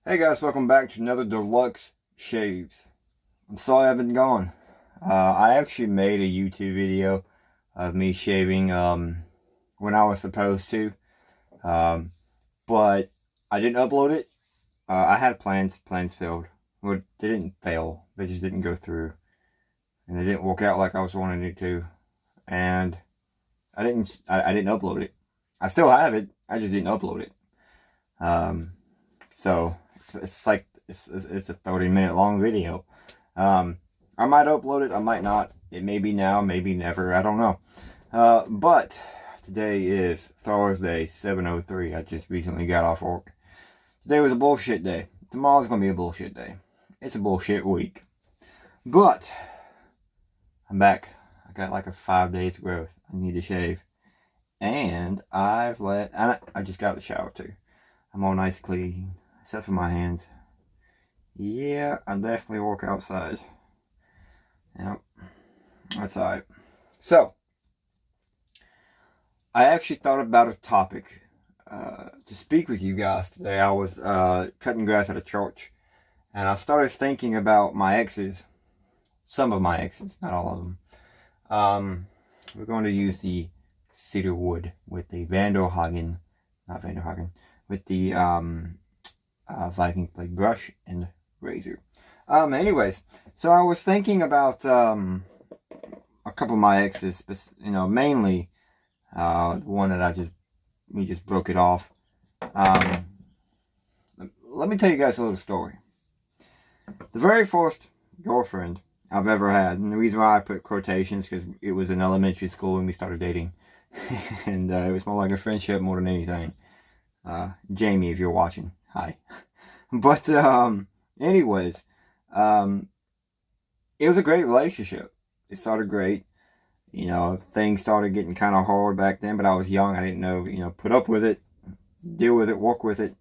Hey guys, welcome back to another Deluxe Shaves. I'm sorry I've been gone. I actually made a YouTube video of me shaving when I was supposed to, um, but I didn't upload it. I had plans failed. Well, they didn't fail. They just didn't go through, and they didn't work out like I was wanting it to. And I didn't upload it. I still have it. I just didn't upload it. Um, so it's like it's a 30-minute long video. I might upload it, I might not. It may be now, maybe never, I don't know. But today is Thursday, 7:03. I just recently got off work. Today was a bullshit day. Tomorrow's gonna be a bullshit day. It's a bullshit week. But I'm back. I got like a 5 days growth. I need to shave. And I just got the shower too. I'm all nice clean, except for my hands. Yeah, I definitely work outside. Yep, that's alright. So, I actually thought about a topic to speak with you guys today. I was cutting grass at a church, and I started thinking about my exes. Some of my exes, not all of them. We're going to use the cedar wood with the with the Vikings blade brush and razor. Anyways, so I was thinking about a couple of my exes, mainly one that we just broke it off. Let me tell you guys a little story. The very first girlfriend I've ever had, and the reason why I put quotations because it was in elementary school when we started dating, and it was more like a friendship more than anything. Jamie, if you're watching, hi. But anyways, it was a great relationship. It started great. Things started getting kind of hard back then, but I was young. I didn't know, put up with it, deal with it, work with it,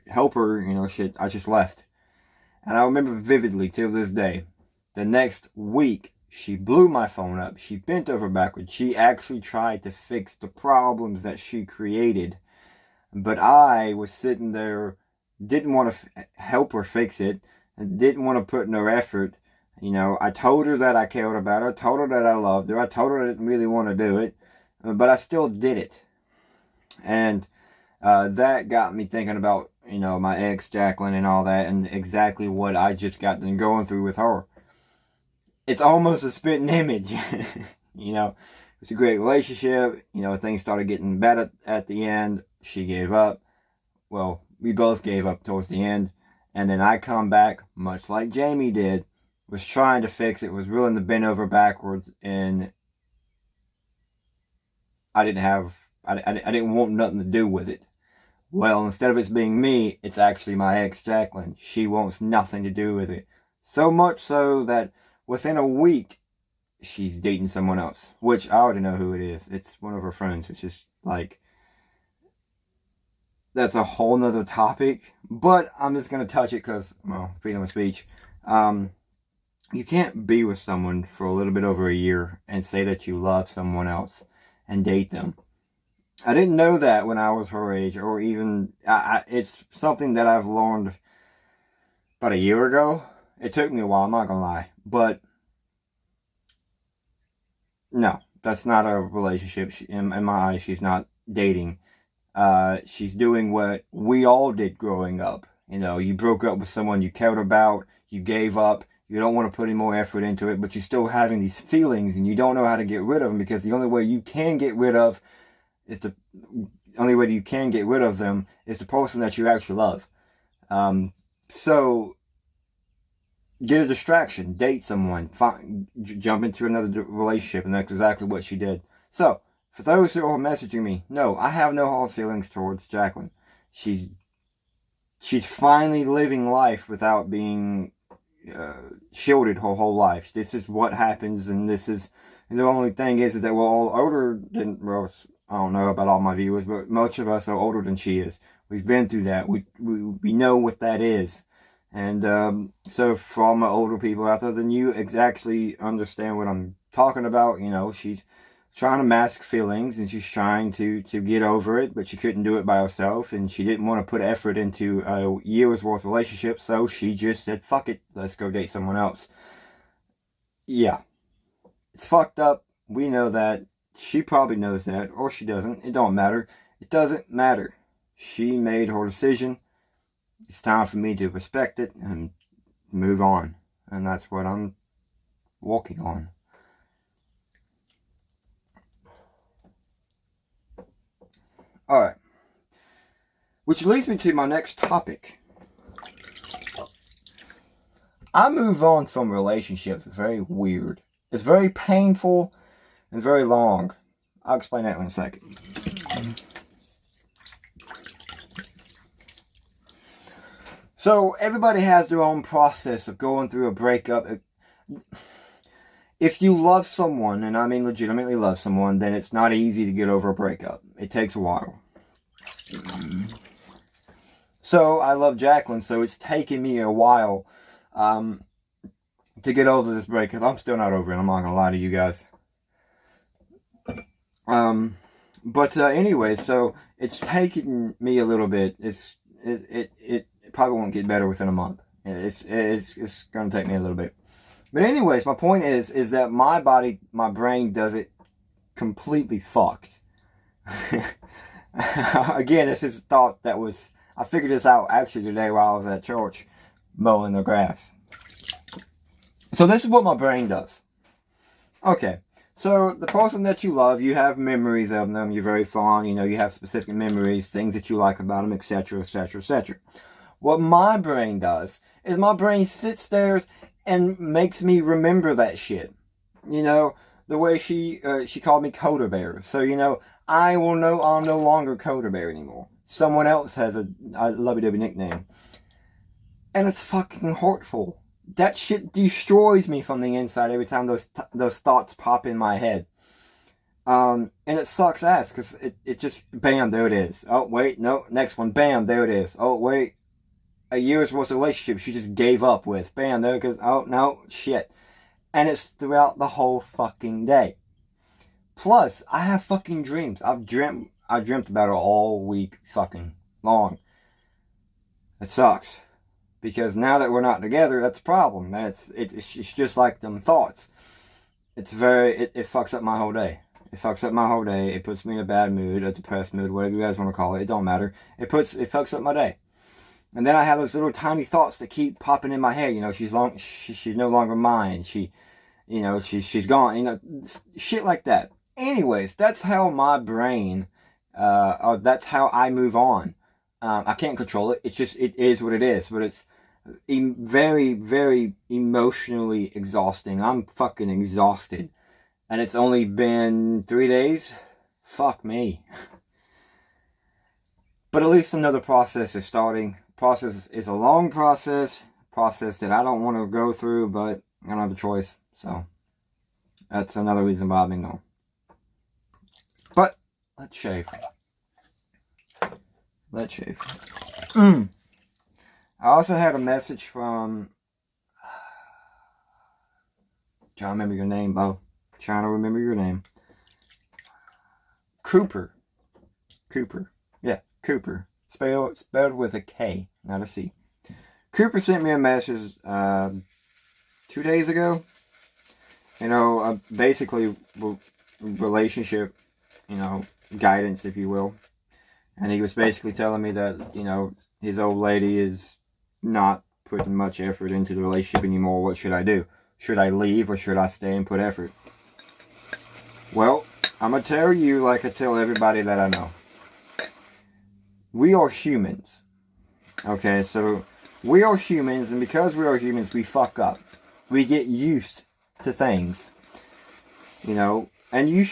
help her, shit. I just left. And I remember vividly till this day, the next week, she blew my phone up. She bent over backwards. She actually tried to fix the problems that she created. But I was sitting there, didn't want to help her fix it, didn't want to put in her effort. I told her that I cared about her. I told her that I loved her. I told her I didn't really want to do it, but I still did it. And that got me thinking about, my ex, Jacqueline, and all that, and exactly what I just got done going through with her. It's almost a spitting image. It's a great relationship. Things started getting better at the end. She gave up. Well, we both gave up towards the end. And then I come back, much like Jamie did, was trying to fix it, was willing to bend over backwards, and I didn't want nothing to do with it. Well, instead of it being me, it's actually my ex, Jacqueline. She wants nothing to do with it. So much so that within a week, she's dating someone else, which I already know who it is. It's one of her friends, which is like, that's a whole nother topic, but I'm just going to touch it because, well, freedom of speech. You can't be with someone for a little bit over a year and say that you love someone else and date them. I didn't know that when I was her age, or even, it's something that I've learned about a year ago. It took me a while, I'm not going to lie, but no, that's not a relationship. In my eyes, she's not dating. She's doing what we all did growing up. You broke up with someone you cared about, you gave up, you don't want to put any more effort into it, but you're still having these feelings and you don't know how to get rid of them because the only way you can get rid of them is the person that you actually love. So get a distraction, date someone, jump into another relationship, and that's exactly what she did. So, for those who are messaging me, no, I have no hard feelings towards Jacqueline. She's finally living life without being shielded her whole life. This is what happens, and the only thing is that we're all older than, well, I don't know about all my viewers, but most of us are older than she is. We've been through that. We know what that is. And so for all my older people out there, then you exactly understand what I'm talking about. She's trying to mask feelings, and she's trying to get over it, but she couldn't do it by herself, and she didn't want to put effort into a year's worth of relationship, so she just said, fuck it, let's go date someone else. Yeah. It's fucked up. We know that. She probably knows that, or she doesn't. It don't matter. It doesn't matter. She made her decision. It's time for me to respect it and move on. And that's what I'm walking on. Alright. Which leads me to my next topic. I move on from relationships very weird. It's very painful and very long. I'll explain that in a second. So everybody has their own process of going through a breakup. If you love someone, and I mean legitimately love someone, then it's not easy to get over a breakup. It takes a while. So I love Jacqueline, so it's taken me a while to get over this breakup. I'm still not over it. I'm not gonna lie to you guys. But anyway, so it's taken me a little bit. It probably won't get better within a month. It's gonna take me a little bit. But anyways, my point is that my body, my brain does it completely fucked. Again, this is a thought that was, I figured this out actually today while I was at church mowing the grass. So this is what my brain does. Okay, so the person that you love, you have memories of them, you're very fond, you know, you have specific memories, things that you like about them, etc., etc., etc. What my brain does is my brain sits there and makes me remember that shit. You know, the way she called me Coda Bear. So, you know, I'm no longer Coda Bear anymore. Someone else has a lovey-dovey nickname. And it's fucking hurtful. That shit destroys me from the inside every time those thoughts pop in my head. And it sucks ass, because it just, bam, there it is. Oh, wait, no, next one, bam, there it is. Oh, wait, a year's worth of relationship she just gave up with. Bam, there it goes. Oh, no, shit. And it's throughout the whole fucking day. Plus, I have fucking dreams. I dreamt about her all week fucking long. It sucks. Because now that we're not together, that's a problem. It's just like them thoughts. It fucks up my whole day. It fucks up my whole day. It puts me in a bad mood, a depressed mood, whatever you guys want to call it. It don't matter. It fucks up my day. And then I have those little tiny thoughts that keep popping in my head. You know, she's no longer mine. She's gone. You know, shit like that. Anyways, that's how my brain, that's how I move on. I can't control it. It is what it is. But it's very, very emotionally exhausting. I'm fucking exhausted. And it's only been 3 days? Fuck me. But at least another process is starting. Process is a long process that I don't want to go through, but I don't have a choice. So that's another reason why I've been gone. But let's shave. I also had a message from, trying to remember your name, Bo. Trying to remember your name. Cooper. Yeah, Cooper. Spelled with a K, not a C. Cooper sent me a message 2 days ago. You know, basically relationship, you know, guidance, if you will. And he was basically telling me that, you know, his old lady is not putting much effort into the relationship anymore. What should I do? Should I leave or should I stay and put effort? Well, I'm going to tell you like I tell everybody that I know. We are humans. Okay, so we are humans, and because we are humans, we fuck up. We get used to things. You know, and you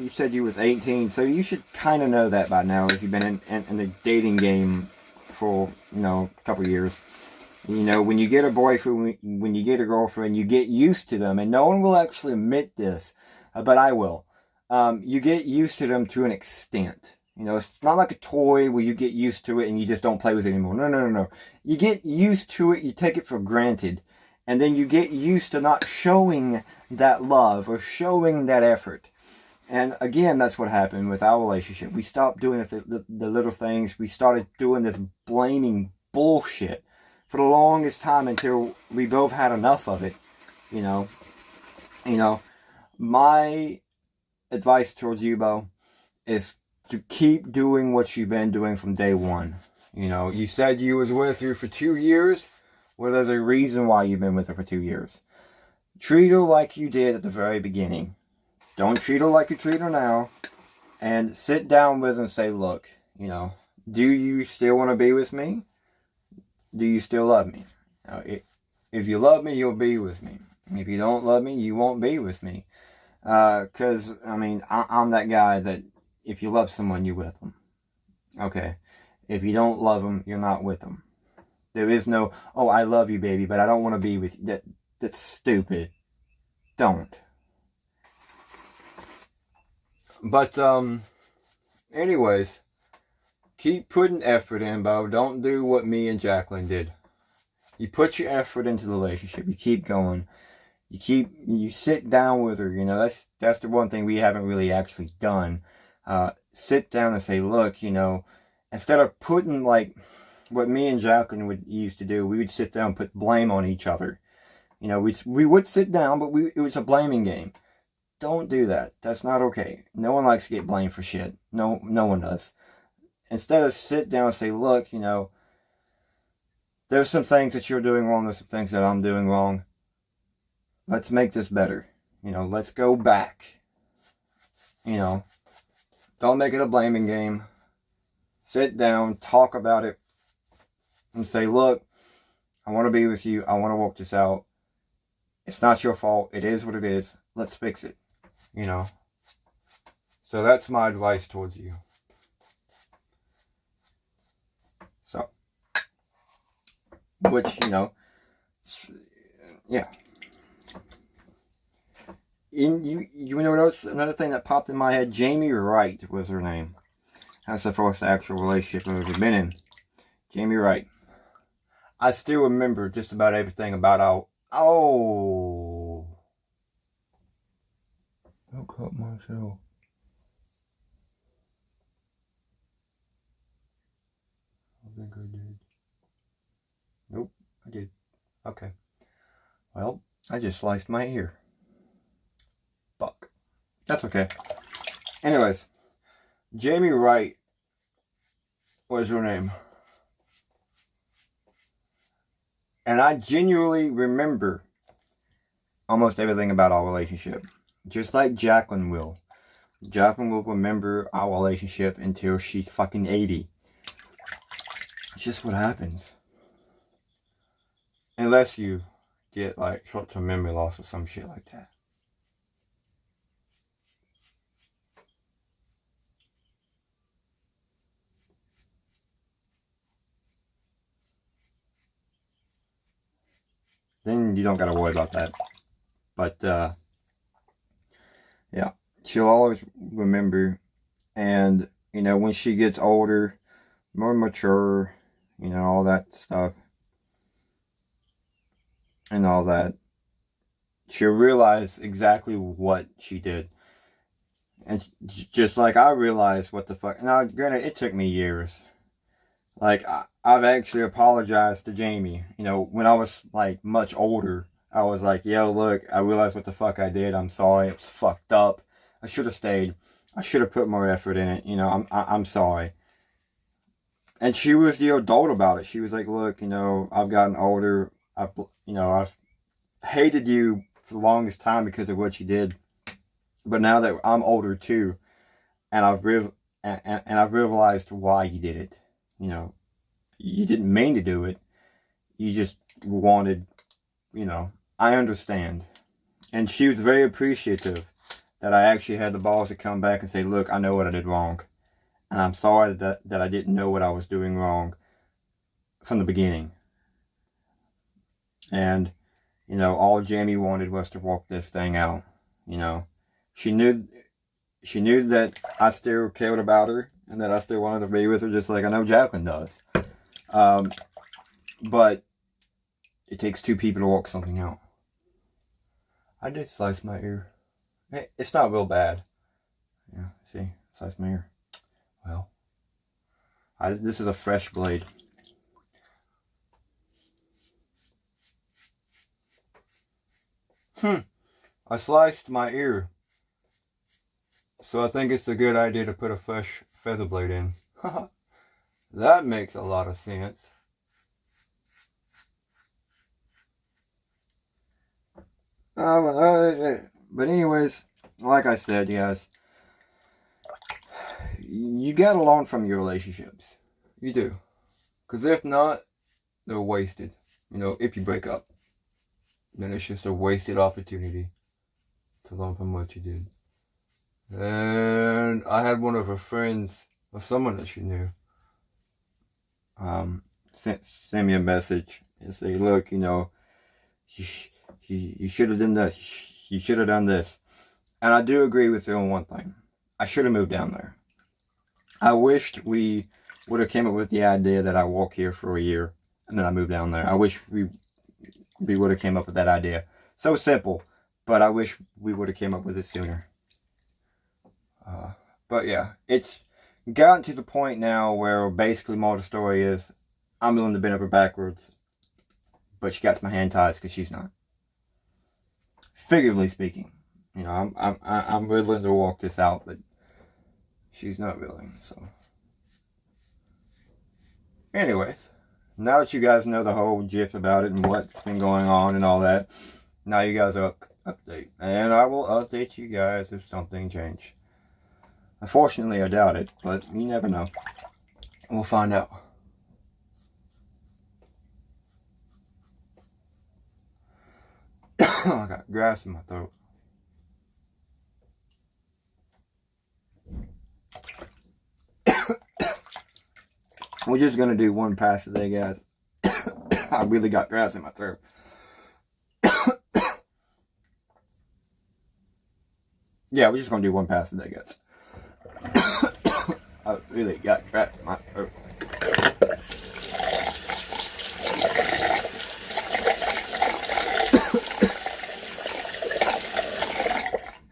said you was 18, so you should kind of know that by now if you've been in the dating game for, you know, a couple years. You know, when you get a boyfriend, when you get a girlfriend, you get used to them, and no one will actually admit this, but I will. You get used to them to an extent. You know, it's not like a toy where you get used to it and you just don't play with it anymore. No. You get used to it, you take it for granted, And then you get used to not showing that love or showing that effort. And again, that's what happened with our relationship. We stopped doing the little things. We started doing this blaming bullshit for the longest time until we both had enough of it. You know, my advice towards you, Bo, is to keep doing what you've been doing from day one. You said you was with her for 2 years. Well, there's a reason why you've been with her for 2 years. Treat her like you did at the very beginning. Don't treat her like you treat her now. And sit down with her and say, look, do you still want to be with me? Do you still love me? If you love me, you'll be with me. If you don't love me, you won't be with me. Because, I'm that guy that if you love someone, you're with them. Okay. If you don't love them, you're not with them. There is no, oh, I love you, baby, but I don't want to be with you. That's stupid. Don't. But, anyways, keep putting effort in, Bo. Don't do what me and Jacqueline did. You put your effort into the relationship. You keep going. You sit down with her. That's the one thing we haven't really actually done. Sit down and say, look, instead of putting like what me and Jacqueline would used to do, we would sit down and put blame on each other. We would sit down, but it was a blaming game. Don't do that. That's not okay. No one likes to get blamed for shit. No one does. Instead of sit down and say, look, there's some things that you're doing wrong. There's some things that I'm doing wrong. Let's make this better. Let's go back. Don't make it a blaming game. Sit down, talk about it, and say, look, I want to be with you. I want to work this out. It's not your fault. It is what it is. Let's fix it. So that's my advice towards you. So, which, yeah. Another thing that popped in my head, Jamie Wright was her name. That's the first actual relationship I've ever been in. Jamie Wright. I still remember just about everything about I cut myself. I think I did. Nope, I did. Okay. Well, I just sliced my ear. Fuck. That's okay. Anyways, Jamie Wright was her name. And I genuinely remember almost everything about our relationship. Just like Jacqueline will. Jacqueline will remember our relationship until she's fucking 80. It's just what happens. Unless you get like short-term memory loss or some shit like that. Then you don't gotta worry about that. But, yeah, she'll always remember. And, when she gets older, more mature, all that stuff. And all that. She'll realize exactly what she did. And just like I realized what the fuck. Now, granted, it took me years. Like, I've actually apologized to Jamie. When I was, like, much older, I was like, yo, look, I realized what the fuck I did. I'm sorry. It was fucked up. I should have stayed. I should have put more effort in it. I'm sorry. And she was the adult about it. She was like, look, I've gotten older. I've hated you for the longest time because of what you did. But now that I'm older too, and I've realized why you did it. You didn't mean to do it. You just wanted, I understand. And she was very appreciative that I actually had the balls to come back and say, look, I know what I did wrong. And I'm sorry that I didn't know what I was doing wrong from the beginning. And, all Jamie wanted was to walk this thing out. She knew that I still cared about her and that I still wanted to be with her, just like I know Jacqueline does. But It takes two people to walk something out. I did slice my ear. It's not real bad. Yeah, see? Slice my ear. Well, this is a fresh blade. I sliced my ear. So I think it's a good idea to put a fresh feather blade in. That makes a lot of sense. But anyways, like I said, guys, you gotta learn from your relationships. You do. Because if not, they're wasted. You know, if you break up, then it's just a wasted opportunity to learn from what you did. And I had one of her friends, or someone that she knew, send me a message and say, look, you know, you should have done this. You should have done this. And I do agree with her on one thing. I should have moved down there. I wished we would have came up with the idea that I walk here for a year and then I move down there. I wish we would have came up with that idea. So simple, but I wish we would have came up with it sooner. But yeah, it's gotten to the point now where basically more of the story is I'm willing to bend over backwards, but she got my hand ties because she's not. Figuratively speaking, you know, I'm willing to walk this out, but she's not willing. So, anyways, now that you guys know the whole gist about it and what's been going on and all that, now you guys are update, and I will update you guys if something changed. Unfortunately, I doubt it, but you never know. We'll find out. I got grass in my throat. We're just gonna do one pass today, guys. I really got grass in my throat. Yeah, we're just gonna do one pass today, guys. I really got grass in my throat.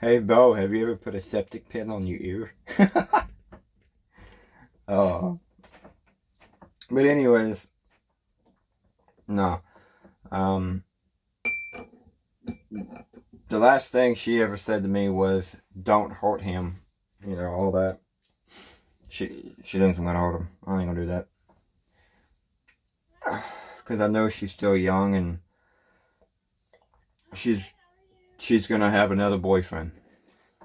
Hey, Bo, have you ever put a septic pin on your ear? Oh. But anyways, no. The last thing she ever said to me was, don't hurt him. You know, all that. She thinks I'm gonna hurt him. I ain't gonna do that. Because I know she's still young and she's gonna have another boyfriend.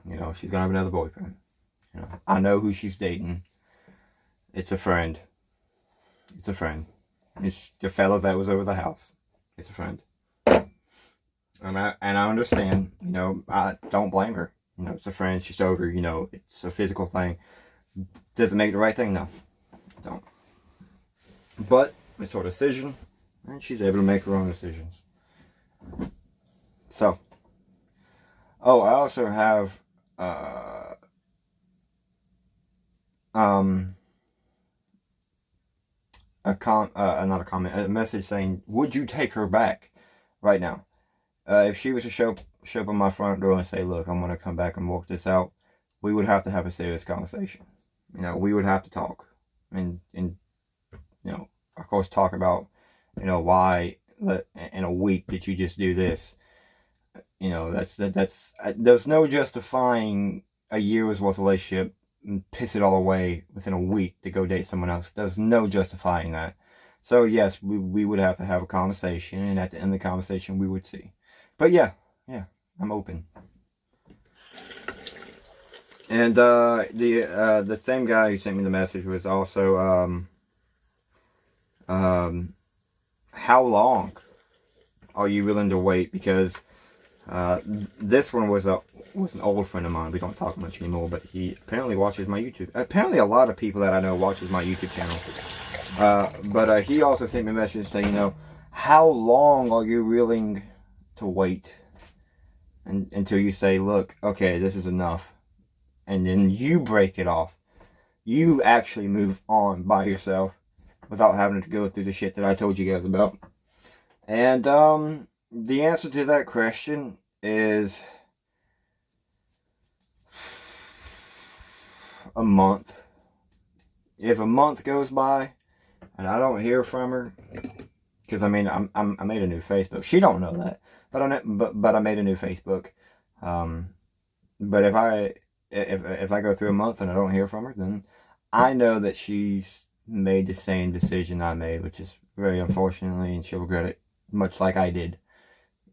You know, she's gonna have another boyfriend. You know, I know who she's dating. It's a friend. It's a friend. It's the fellow that was over the house. It's a friend. And I understand, you know, I don't blame her. You know, it's a friend, she's over, you know, it's a physical thing. Does it make the right thing? No. Don't. But it's her decision, and she's able to make her own decisions. So. Oh, I also have a message saying, would you take her back right now? If she was to show up on my front door and say, look, I'm going to come back and work this out, we would have to have a serious conversation. You know, we would have to talk. And you know, of course, talk about, you know, why in a week did you just do this? You know, there's no justifying a year's worth of relationship and piss it all away within a week to go date someone else. There's no justifying that. So yes, we would have to have a conversation, and at the end of the conversation, we would see. But yeah, I'm open. And the same guy who sent me the message was also how long are you willing to wait? Because this one was an old friend of mine. We don't talk much anymore, but he apparently watches my YouTube. Apparently a lot of people that I know watches my YouTube channel. But he also sent me a message saying, you know, how long are you willing to wait until you say, look, okay, this is enough. And then you break it off. You actually move on by yourself without having to go through the shit that I told you guys about. And the answer to that question is a month. If a month goes by and I don't hear from her, because I mean I made a new Facebook. She don't know that, but I made a new Facebook. But if I go through a month and I don't hear from her, then I know that she's made the same decision I made, which is very unfortunately, and she'll regret it much like I did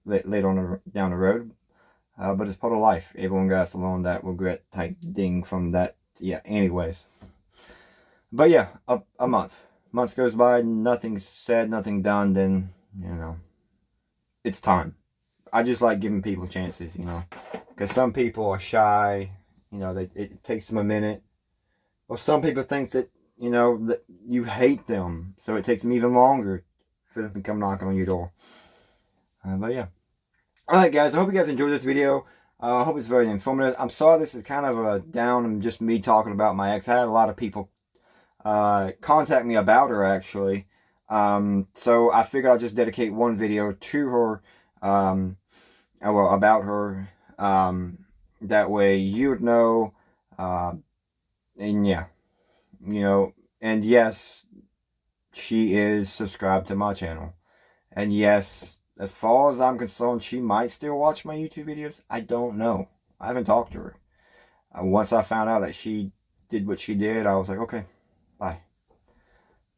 later on down the road. But it's part of life. Everyone goes along that regret type ding from that. Yeah. Anyways, but yeah, a month. Months goes by, nothing's said, nothing done. Then it's time. I just like giving people chances, because some people are shy. It takes them a minute. Or some people think that that you hate them, so it takes them even longer for them to come knocking on your door. But yeah. Alright guys, I hope you guys enjoyed this video. I hope it's very informative. I'm sorry this is kind of a down and just me talking about my ex. I had a lot of people contact me about her actually. So I figured I'll just dedicate one video to her, well, about her. That way you would know, and yeah, and yes, she is subscribed to my channel. And yes, as far as I'm concerned, she might still watch my YouTube videos. I don't know. I haven't talked to her. Once I found out that she did what she did, I was like, okay, bye.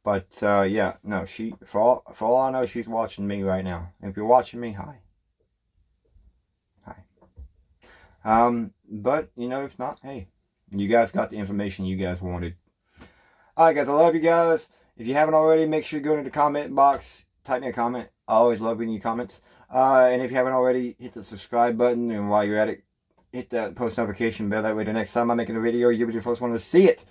But yeah, no, for all I know, she's watching me right now. If you're watching me, hi. But if not, hey, you guys got the information you guys wanted. Alright guys, I love you guys. If you haven't already, make sure you go into the comment box, type me a comment. I always love reading your comments. And if you haven't already, hit the subscribe button, and while you're at it, hit that post notification bell. That way the next time I make a video, you'll be the first one to see it.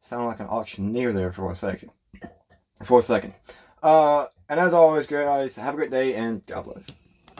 Sounded like an auctioneer there for a second. And as always guys, have a great day and God bless.